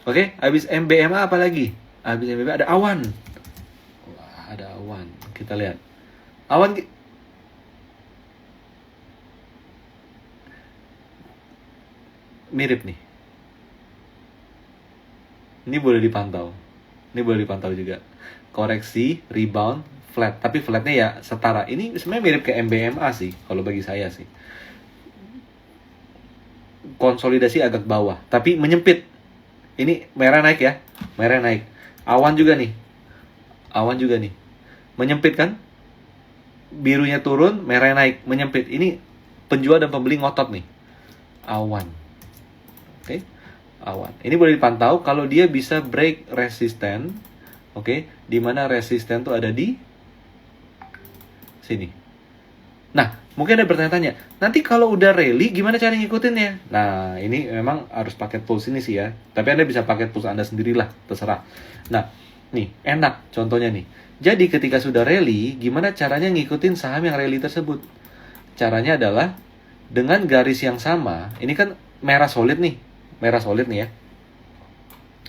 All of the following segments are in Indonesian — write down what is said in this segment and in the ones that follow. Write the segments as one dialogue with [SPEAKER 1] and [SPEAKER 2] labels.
[SPEAKER 1] Oke, habis MBMA apa lagi? Habis MBMA ada awan. Wah, ada awan. Kita lihat. Awan mirip nih. Ini boleh dipantau. Ini boleh dipantau juga. Koreksi, rebound, flat. Tapi flatnya ya setara. Ini sebenarnya mirip ke MBMA sih, kalau bagi saya sih. Konsolidasi agak bawah, tapi menyempit. Ini merah naik ya. Merah naik. Awan juga nih. Awan juga nih. Menyempit kan? Birunya turun, merah naik. Menyempit. Ini penjual dan pembeli ngotot nih. Awan. Oke. Awan. Ini boleh dipantau kalau dia bisa break resisten. Oke. Dimana resisten tuh ada di sini. Nah, mungkin ada bertanya-tanya, nanti kalau udah rally gimana cara ngikutinnya? Nah, ini memang harus pakai tools ini sih ya. Tapi Anda bisa pakai tools Anda sendirilah, terserah. Nah, nih, enak contohnya nih. Jadi ketika sudah rally, gimana caranya ngikutin saham yang rally tersebut? Caranya adalah dengan garis yang sama. Ini kan merah solid nih. Merah solid nih ya.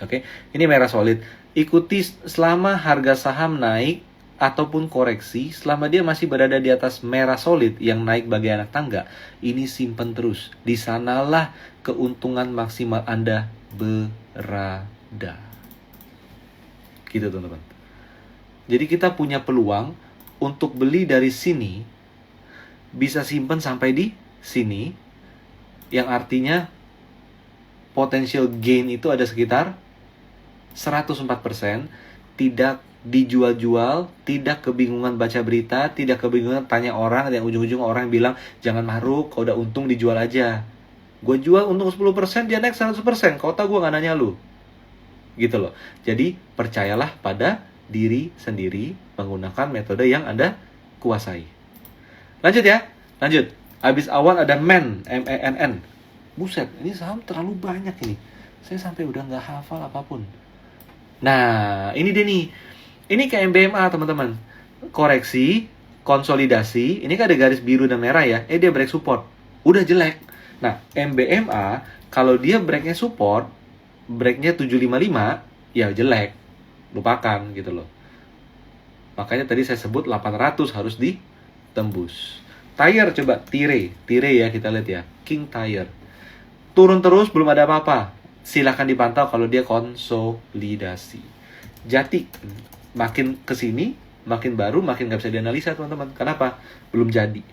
[SPEAKER 1] Oke, ini merah solid. Ikuti selama harga saham naik ataupun koreksi, selama dia masih berada di atas merah solid yang naik bagi anak tangga, ini simpen terus. Di sanalah keuntungan maksimal Anda berada. Gitu teman-teman. Jadi kita punya peluang untuk beli dari sini, bisa simpen sampai di sini, yang artinya potential gain itu ada sekitar 104%, tidak dijual-jual, tidak kebingungan baca berita, tidak kebingungan tanya orang, yang ujung-ujung orang bilang, jangan maruk, kalau udah untung dijual aja. Gue jual untung 10%, dia naik 100%, kau tahu gue gak nanya lu. Gitu loh. Jadi, percayalah pada diri sendiri, menggunakan metode yang Anda kuasai. Lanjut ya, lanjut. Habis awal ada MEN, M-E-N-N. Buset, ini saham terlalu banyak ini. Saya sampai udah gak hafal apapun. Nah, ini dia nih. Ini kayak MBMA teman-teman. Koreksi, konsolidasi. Ini kan ada garis biru dan merah ya. Dia break support. Udah jelek. Nah, MBMA kalau dia breaknya support, breaknya 755, ya jelek. Lupakan gitu loh. Makanya tadi saya sebut 800 harus ditembus. Tire coba, Tire ya kita lihat ya. King Tire. Turun terus belum ada apa-apa. Silahkan dipantau kalau dia konsolidasi. Jati makin kesini, makin baru, makin nggak bisa dianalisa teman-teman. Kenapa? Belum jadi.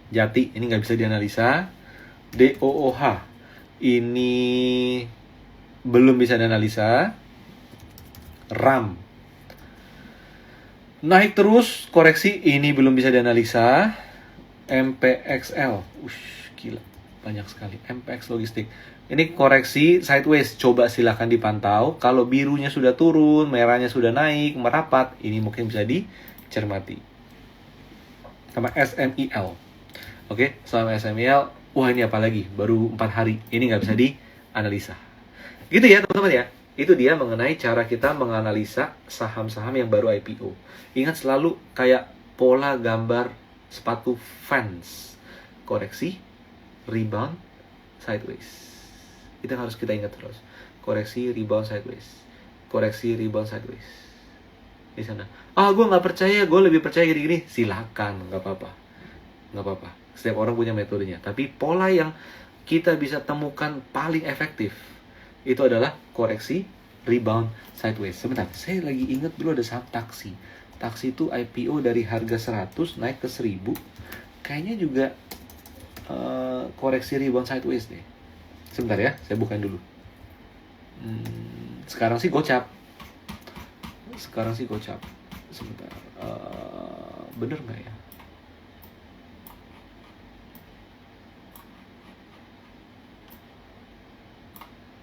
[SPEAKER 1] Jati ini nggak bisa dianalisa. DOOH ini belum bisa dianalisa. RAM naik terus, koreksi ini belum bisa dianalisa. MPXL, gila banyak sekali. MPX Logistik ini koreksi sideways, coba silahkan dipantau. Kalau birunya sudah turun, merahnya sudah naik, merapat, ini mungkin bisa dicermati. Sama SMIL. Oke, sama SMIL, wah ini apa lagi? Baru 4 hari, ini nggak bisa dianalisa. Gitu ya teman-teman ya. Itu dia mengenai cara kita menganalisa saham-saham yang baru IPO. Ingat selalu kayak pola gambar sepatu Vans. Koreksi, rebound, sideways. Itu yang harus kita ingat terus. Koreksi, rebound, sideways. Koreksi, rebound, sideways. Di sana. Gue nggak percaya, gue lebih percaya gini-gini. Silakan, nggak apa-apa. Nggak apa-apa. Setiap orang punya metodenya. Tapi pola yang kita bisa temukan paling efektif itu adalah koreksi, rebound, sideways. Sebentar, saya lagi ingat dulu ada saham taksi. Taksi itu IPO dari harga 100 naik ke 1000. Kayaknya juga koreksi, rebound, sideways deh. Sebentar ya, saya bukain dulu. Sekarang sih gocap. Sebentar. Bener nggak ya?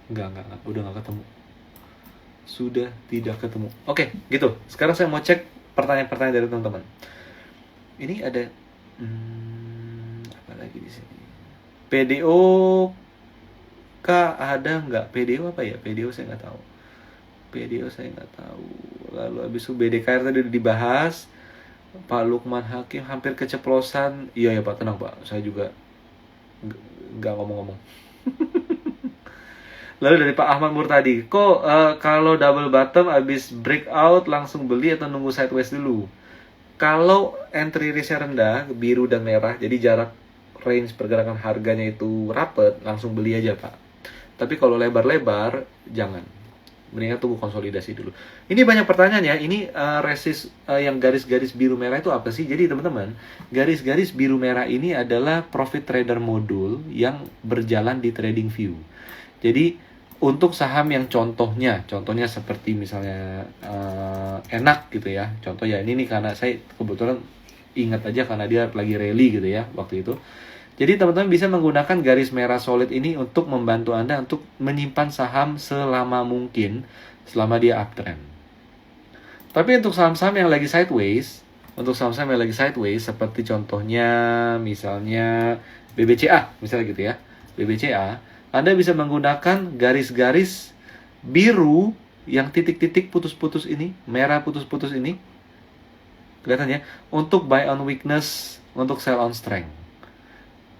[SPEAKER 1] Enggak. Udah nggak ketemu. Sudah tidak ketemu. Oke, gitu. Sekarang saya mau cek pertanyaan-pertanyaan dari teman-teman. Ini ada apa lagi di sini? PDO ada nggak? PDO apa ya? PDO saya nggak tahu. Lalu habis itu BDKR tadi udah dibahas. Pak Lukman Hakim hampir keceplosan. Iya ya Pak, tenang Pak. Saya juga nggak ngomong-ngomong. Lalu dari Pak Ahmad Murtadi, kok kalau double bottom abis breakout langsung beli atau nunggu sideways dulu? Kalau entry risk-nya rendah, biru dan merah, jadi jarak range pergerakan harganya itu rapet, langsung beli aja Pak. Tapi kalau lebar-lebar, jangan. Mendingan tunggu konsolidasi dulu. Ini banyak pertanyaan ya. Ini resist yang garis-garis biru merah itu apa sih? Jadi teman-teman, garis-garis biru merah ini adalah profit trader modul yang berjalan di trading view. Jadi untuk saham yang contohnya seperti misalnya enak gitu ya. Contoh ya ini nih karena saya kebetulan ingat aja karena dia lagi rally gitu ya waktu itu. Jadi teman-teman bisa menggunakan garis merah solid ini untuk membantu Anda untuk menyimpan saham selama mungkin selama dia uptrend. Tapi untuk saham-saham yang lagi sideways, seperti contohnya misalnya BBCA, misalnya gitu ya. BBCA, Anda bisa menggunakan garis-garis biru yang titik-titik putus-putus ini, merah putus-putus ini. Kelihatan ya, untuk buy on weakness, untuk sell on strength.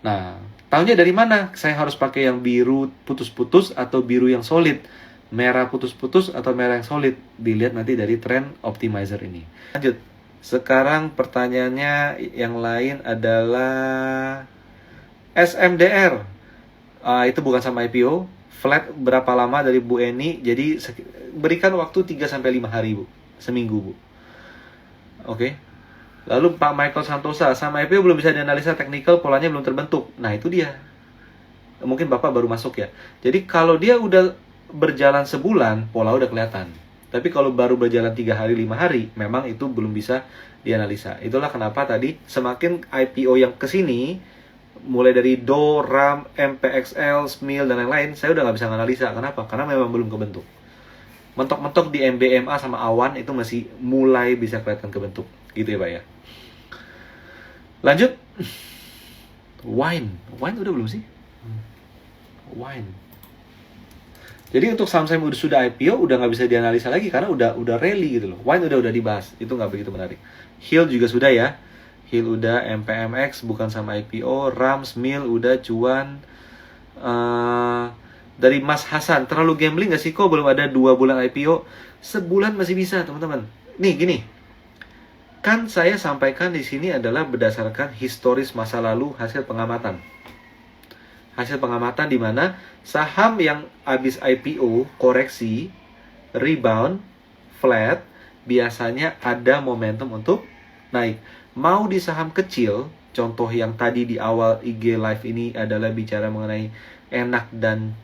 [SPEAKER 1] Nah, tahunya dari mana? Saya harus pakai yang biru putus-putus atau biru yang solid, merah putus-putus atau merah yang solid. Dilihat nanti dari trend optimizer ini. Lanjut. Sekarang pertanyaannya yang lain adalah SMDR. Itu bukan sama IPO. Flat berapa lama dari Bu Eni? Jadi berikan waktu 3-5 hari Bu. Seminggu Bu. Oke. Lalu Pak Michael Santosa, sama IPO belum bisa dianalisa teknikal, polanya belum terbentuk. Nah itu dia. Mungkin Bapak baru masuk ya. Jadi kalau dia udah berjalan sebulan, pola udah kelihatan. Tapi kalau baru berjalan 3 hari, 5 hari, memang itu belum bisa dianalisa. Itulah kenapa tadi semakin IPO yang kesini, mulai dari DO, RAM, MPXL, SMIL, dan lain-lain, saya udah nggak bisa analisa. Kenapa? Karena memang belum kebentuk. Mentok-mentok di MBMA sama awan itu masih mulai bisa kelihatan kebentuk. Gitu ya Pak ya. Lanjut. Wine udah belum sih? Wine. Jadi untuk saham-saham sudah IPO udah nggak bisa dianalisa lagi karena udah rally gitu loh. Wine udah dibahas, itu nggak begitu menarik. Hill juga sudah ya. Hill udah, MPMX bukan sama IPO, RAM, SMIL udah, cuan. Dari Mas Hasan, terlalu gambling nggak sih kok belum ada 2 bulan IPO? Sebulan masih bisa teman-teman. Nih gini. Kan saya sampaikan di sini adalah berdasarkan historis masa lalu hasil pengamatan. Hasil pengamatan di mana saham yang habis IPO, koreksi, rebound, flat, biasanya ada momentum untuk naik. Mau di saham kecil, contoh yang tadi di awal IG live ini adalah bicara mengenai enak dan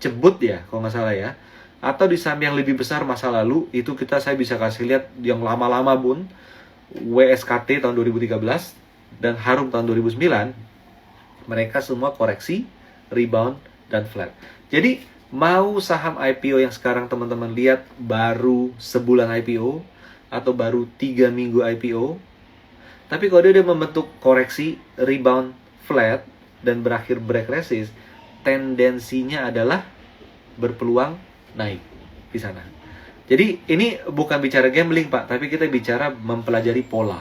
[SPEAKER 1] cebut ya, kalau nggak salah ya. Atau di saham yang lebih besar masa lalu, itu saya bisa kasih lihat yang lama-lama bun, WSKT tahun 2013 dan Harum tahun 2009, mereka semua koreksi, rebound, dan flat. Jadi mau saham IPO yang sekarang teman-teman lihat baru sebulan IPO atau baru 3 minggu IPO, tapi kalau dia membentuk koreksi, rebound, flat, dan berakhir break resist, tendensinya adalah berpeluang naik di sana. Jadi ini bukan bicara gambling Pak, tapi kita bicara mempelajari pola.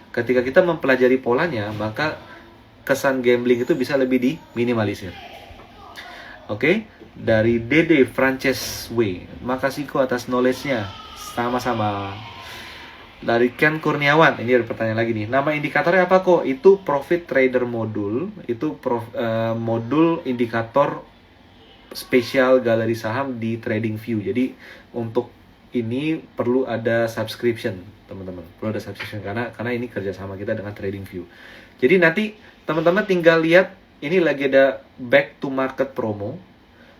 [SPEAKER 1] Ketika kita mempelajari polanya, maka kesan gambling itu bisa lebih diminimalisir. Oke, dari Dede Frances W. Makasih kok atas knowledge-nya. Sama-sama. Dari Ken Kurniawan, ini ada pertanyaan lagi nih. Nama indikatornya apa kok? Itu profit trader modul, itu modul indikator spesial galeri saham di TradingView. Jadi untuk ini perlu ada subscription, teman-teman. Perlu ada subscription karena ini kerjasama kita dengan TradingView. Jadi nanti teman-teman tinggal lihat, ini lagi ada back to market promo.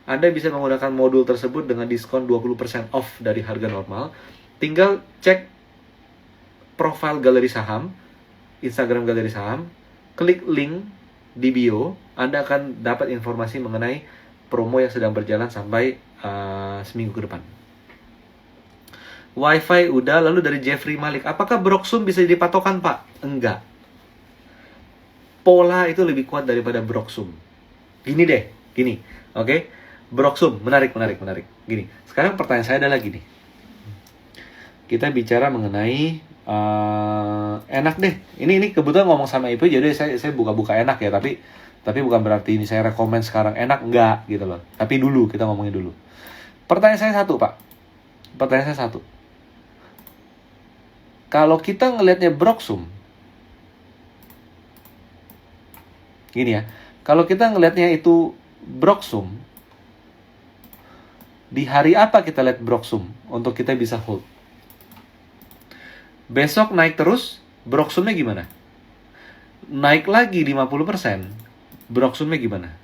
[SPEAKER 1] Anda bisa menggunakan modul tersebut dengan diskon 20% off dari harga normal. Tinggal cek profile galeri saham, Instagram galeri saham, klik link di bio, Anda akan dapat informasi mengenai promo yang sedang berjalan sampai seminggu ke depan. Wifi udah, lalu dari Jeffrey Malik, apakah Broxum bisa jadi patokan Pak? Enggak. Pola itu lebih kuat daripada Broxum. Gini deh, gini, oke? Broxum, menarik. Gini, sekarang pertanyaan saya adalah gini. Kita bicara mengenai enak deh. Ini kebetulan ngomong sama Ibu, jadi saya buka-buka enak ya, tapi Tapi bukan berarti ini saya rekomend sekarang enak, enggak gitu loh. Tapi dulu, kita ngomongin dulu. Pertanyaan saya satu, Pak. Pertanyaan saya satu. Kalau kita ngelihatnya Broksum, gini ya, kalau kita ngelihatnya itu Broksum, di hari apa kita lihat Broksum untuk kita bisa hold? Besok naik terus, Broksumnya gimana? Naik lagi 50%, Broksumnya gimana?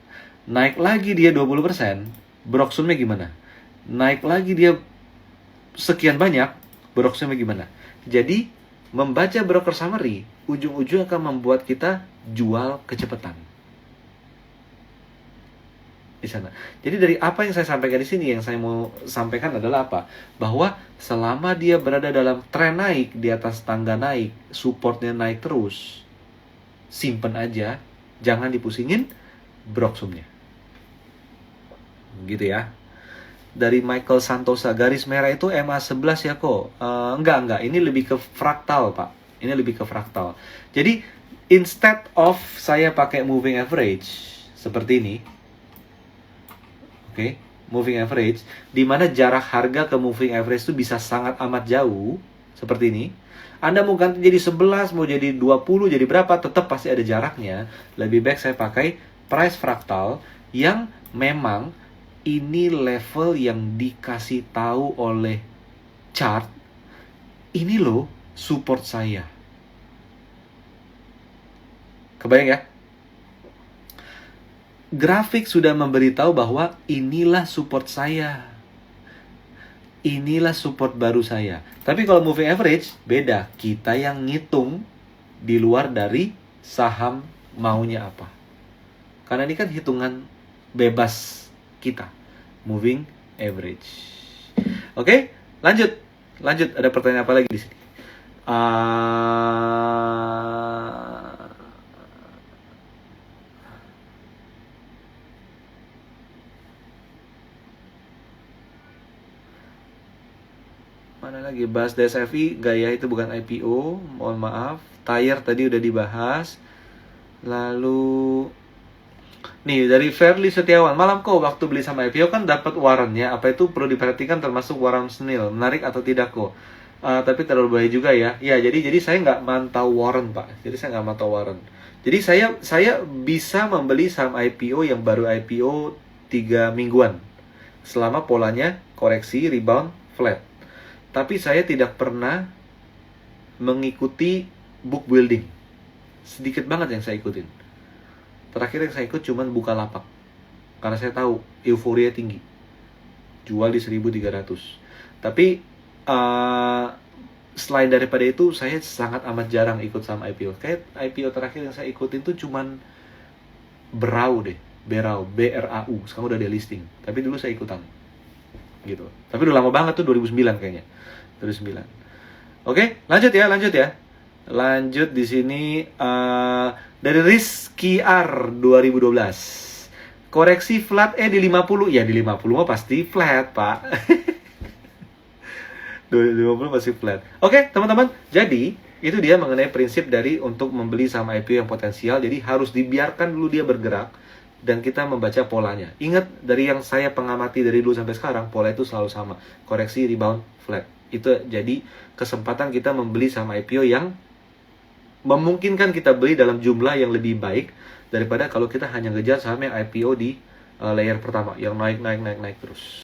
[SPEAKER 1] Naik lagi dia 20%, Broksumnya gimana? Naik lagi dia sekian banyak, Broksumnya gimana? Jadi, membaca broker summary, ujung-ujung akan membuat kita jual kecepatan. Di sana. Jadi dari apa yang saya sampaikan di sini, yang saya mau sampaikan adalah apa? Bahwa selama dia berada dalam tren naik, di atas tangga naik, supportnya naik terus, simpen aja, jangan dipusingin Broksumnya. Gitu ya. Dari Michael Santosa, garis merah itu MA11 ya kok? Enggak, ini lebih ke fraktal, Pak. Ini lebih ke fraktal. Jadi, instead of saya pakai moving average seperti ini, oke, moving average, di mana jarak harga ke moving average itu bisa sangat amat jauh, seperti ini. Anda mau ganti jadi 11, mau jadi 20, jadi berapa, tetap pasti ada jaraknya. Lebih baik saya pakai price fraktal yang memang ini level yang dikasih tahu oleh chart. Ini loh support saya. Kebayang ya? Grafik sudah memberitahu bahwa inilah support saya. Inilah support baru saya. Tapi kalau moving average, beda. Kita yang ngitung di luar dari saham maunya apa. Karena ini kan hitungan bebas kita. Moving average. Oke, lanjut. Ada pertanyaan apa lagi di sini? Mana lagi? Bahas DSFI, gaya itu bukan IPO, mohon maaf. Tire tadi udah dibahas. Lalu nih dari Fairly Setiawan, malam kok waktu beli sama IPO kan dapat warrantnya, apa itu perlu diperhatikan termasuk warrant Snil, menarik atau tidak kok? Tapi terlalu bahaya juga ya. Ya, jadi saya nggak mantau warrant, Pak. Jadi saya nggak mantau warrant. Jadi saya bisa membeli saham IPO yang baru IPO 3 mingguan. Selama polanya koreksi, rebound, flat. Tapi saya tidak pernah mengikuti book building. Sedikit banget yang saya ikutin. Terakhir yang saya ikut cuman Bukalapak. Karena saya tahu euforia tinggi. Jual di 1.300. Tapi selain daripada itu, saya sangat amat jarang ikut sama IPO. Kayak IPO terakhir yang saya ikutin tuh cuman Berau. BRAU. Sekarang udah delisting. Tapi dulu saya ikutan. Gitu. Tapi udah lama banget tuh, 2009 kayaknya. 2009. Oke, lanjut ya. Lanjut di sini dari Rizky R 2012. Koreksi flat di 50. Ya di 50 mah pasti flat, Pak. 50 pasti flat. Oke, teman-teman. Jadi, itu dia mengenai prinsip dari untuk membeli saham IPO yang potensial. Jadi harus dibiarkan dulu dia bergerak dan kita membaca polanya. Ingat, dari yang saya pengamati dari dulu sampai sekarang, pola itu selalu sama. Koreksi, rebound, flat. Itu jadi kesempatan kita membeli saham IPO yang memungkinkan kita beli dalam jumlah yang lebih baik daripada kalau kita hanya ngejar saham yang IPO di layer pertama yang naik terus.